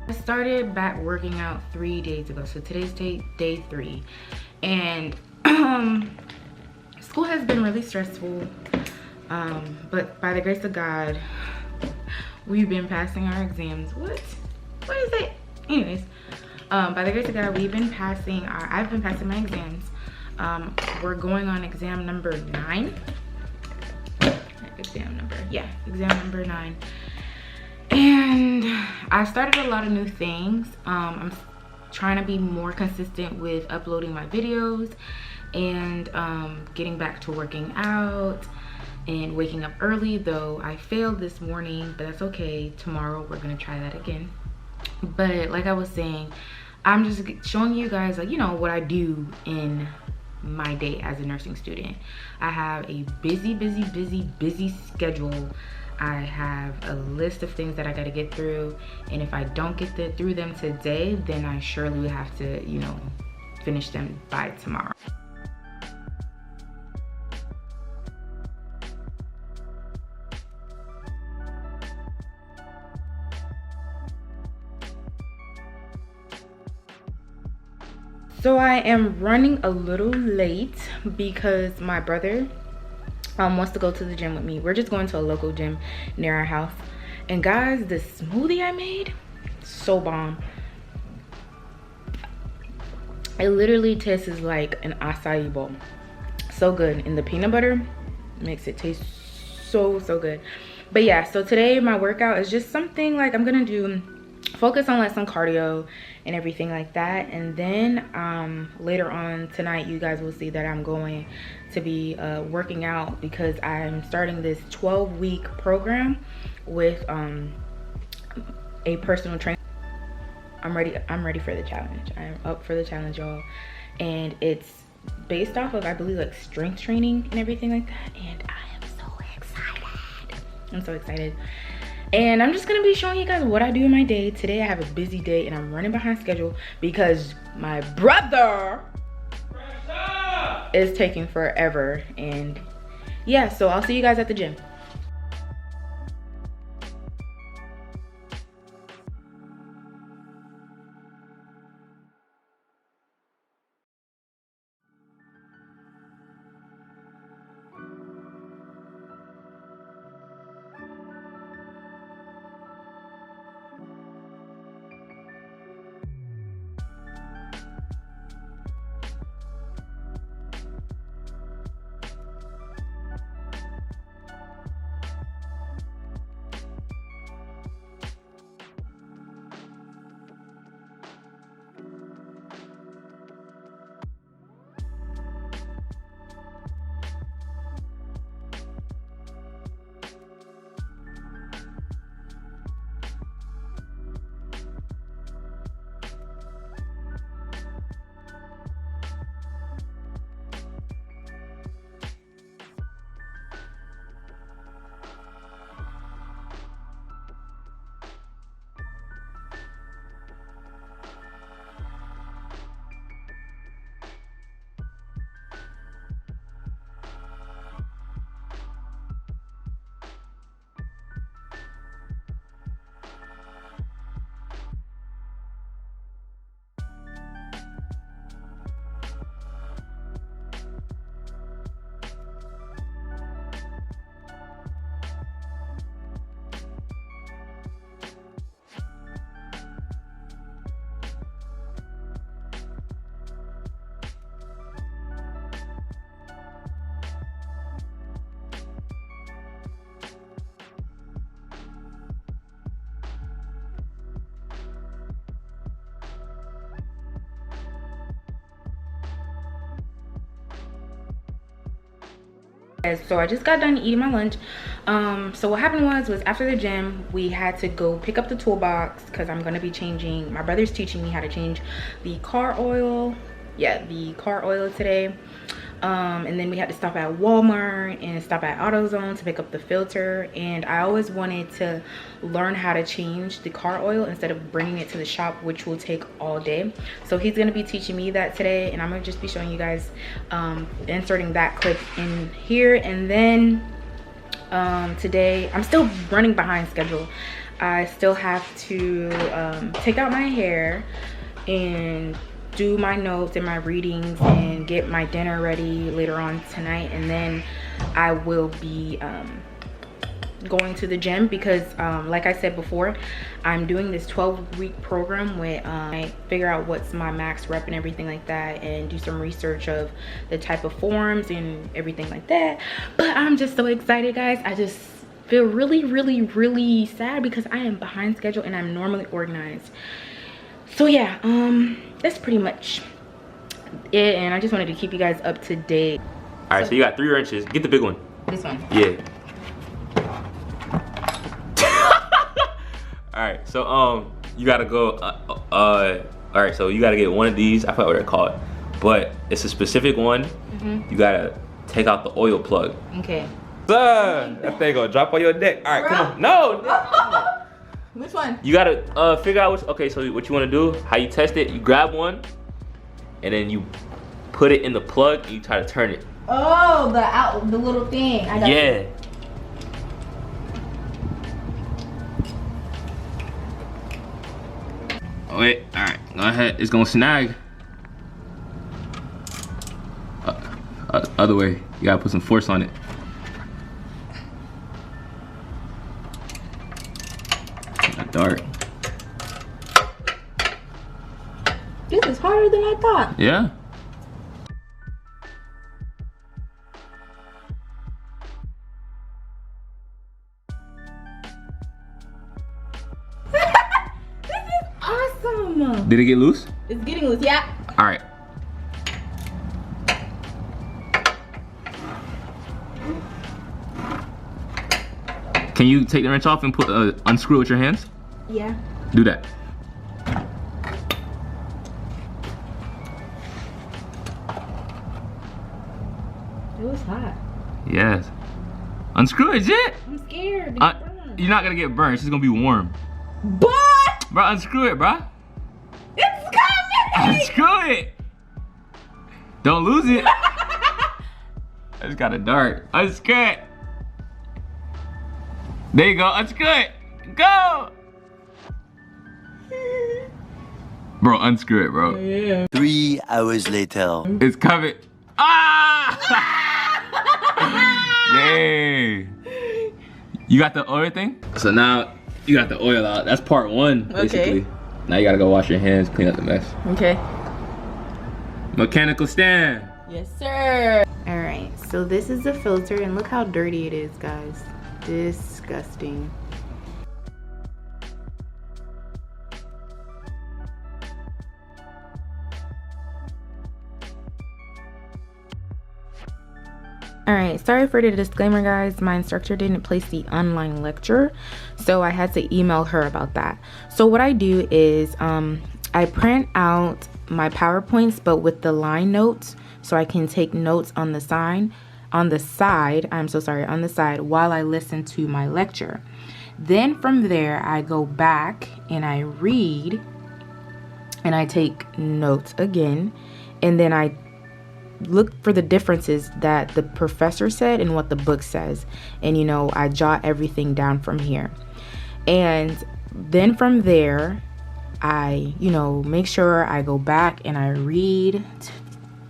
I started back working out 3 days ago, so today's day 3, and school has been really stressful, but by the grace of God, we've been passing our exams. What is it? Anyways, by the grace of God, I've been passing my exams. We're going on exam number 9. Exam number 9. And I started a lot of new things. I'm trying to be more consistent with uploading my videos and getting back to working out and waking up early, though I failed this morning, but that's okay. Tomorrow we're gonna try that again. But like I was saying, I'm just showing you guys, like, you know, what I do in my day as a nursing student. I have a busy schedule. I have a list of things that I got to get through, and if I don't get through them today, then I surely will have to, you know, finish them by tomorrow. So I am running a little late because my brother wants to go to the gym with me. We're just going to a local gym near our house. And guys, the smoothie I made, so bomb. It literally tastes like an acai bowl. So good. And the peanut butter makes it taste so good. But yeah, so today my workout is just something like I'm gonna do, focus on like some cardio and everything like that, and then later on tonight you guys will see that I'm going to be working out because I'm starting this 12-week program with a personal trainer. I'm ready for the challenge. I'm up for the challenge, y'all, and it's based off of, I believe, like strength training and everything like that, and I am so excited. I'm so excited. And I'm just gonna be showing you guys what I do in my day. Today I have a busy day and I'm running behind schedule because my brother is taking forever. And yeah, so I'll see you guys at the gym. So I just got done eating my lunch. So what happened was after the gym we had to go pick up the toolbox because I'm gonna be changing, my brother's teaching me how to change the car oil. Yeah, the car oil today. And then we had to stop at Walmart and stop at AutoZone to pick up the filter, and I always wanted to learn how to change the car oil instead of bringing it to the shop, which will take all day. So he's going to be teaching me that today, and I'm going to just be showing you guys, inserting that clip in here. And then today I'm still running behind schedule. I still have to take out my hair and do my notes and my readings and get my dinner ready later on tonight, and then I will be going to the gym because like I said before, I'm doing this 12-week program where I figure out what's my max rep and everything like that, and do some research of the type of forms and everything like that. But I'm just so excited, guys. I just feel really sad because I am behind schedule and I'm normally organized. So yeah, that's pretty much it, and I just wanted to keep you guys up to date. All right, so you got 3 wrenches. Get the big one. This one. Yeah. All right, so you gotta go. All right, so you gotta get one of these. I forgot what they're called, but it's a specific one. You gotta take out the oil plug. Okay. That thing gonna drop on your neck. All right, come on. No. Which one? You gotta figure out which. Okay, so what you wanna do? How you test it? You grab one, and then you put it in the plug and you try to turn it. Oh, the little thing. I got Yeah. you. Oh, wait, all right, go ahead. It's gonna snag. Other way. You gotta put some force on it. A dart. This is harder than I thought. Yeah. Awesome. Did it get loose? It's getting loose, yeah. All right. Can you take the wrench off and put unscrew it with your hands? Yeah. Do that. It was hot. Yes. Unscrew it, Jit. I'm scared. You're not gonna get burned. It's just gonna be warm. But Bro, unscrew it, bro. it's coming. Unscrew it. Don't lose it. I just got a dart. Unscrew it. There you go. Unscrew it. Go. Bro, unscrew it, bro. Yeah. 3 hours later. It's coming. Ah! Yay. You got the oil thing? So now you got the oil out. That's part 1, basically. Okay. Now you gotta go wash your hands, clean up the mess. Okay. Mechanical stand. Yes, sir. All right, so this is the filter, and look how dirty it is, guys. Disgusting. Alright, sorry for the disclaimer, guys. My instructor didn't place the online lecture, so I had to email her about that. So what I do is I print out my PowerPoints, but with the line notes, so I can take notes on the side while I listen to my lecture. Then from there, I go back and I read and I take notes again, and then I look for the differences that the professor said and what the book says, and you know, I jot everything down from here. And then from there, I, you know, make sure I go back and I read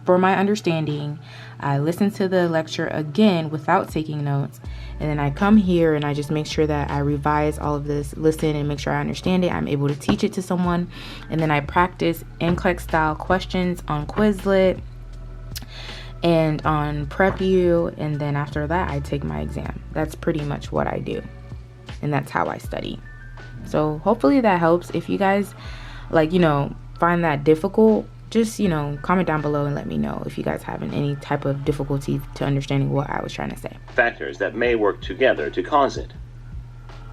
for my understanding. I listen to the lecture again without taking notes, and then I come here and I just make sure that I revise all of this, listen and make sure I understand it. I'm able to teach it to someone, and then I practice NCLEX style questions on Quizlet and on PrepU, and then after that I take my exam. That's pretty much what I do, and that's how I study. So hopefully that helps. If you guys, like, you know, find that difficult, just, you know, comment down below and let me know if you guys have any type of difficulty to understanding what I was trying to say. Factors that may work together to cause it.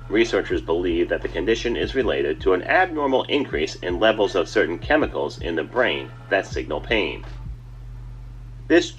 Researchers believe that the condition is related to an abnormal increase in levels of certain chemicals in the brain that signal pain. This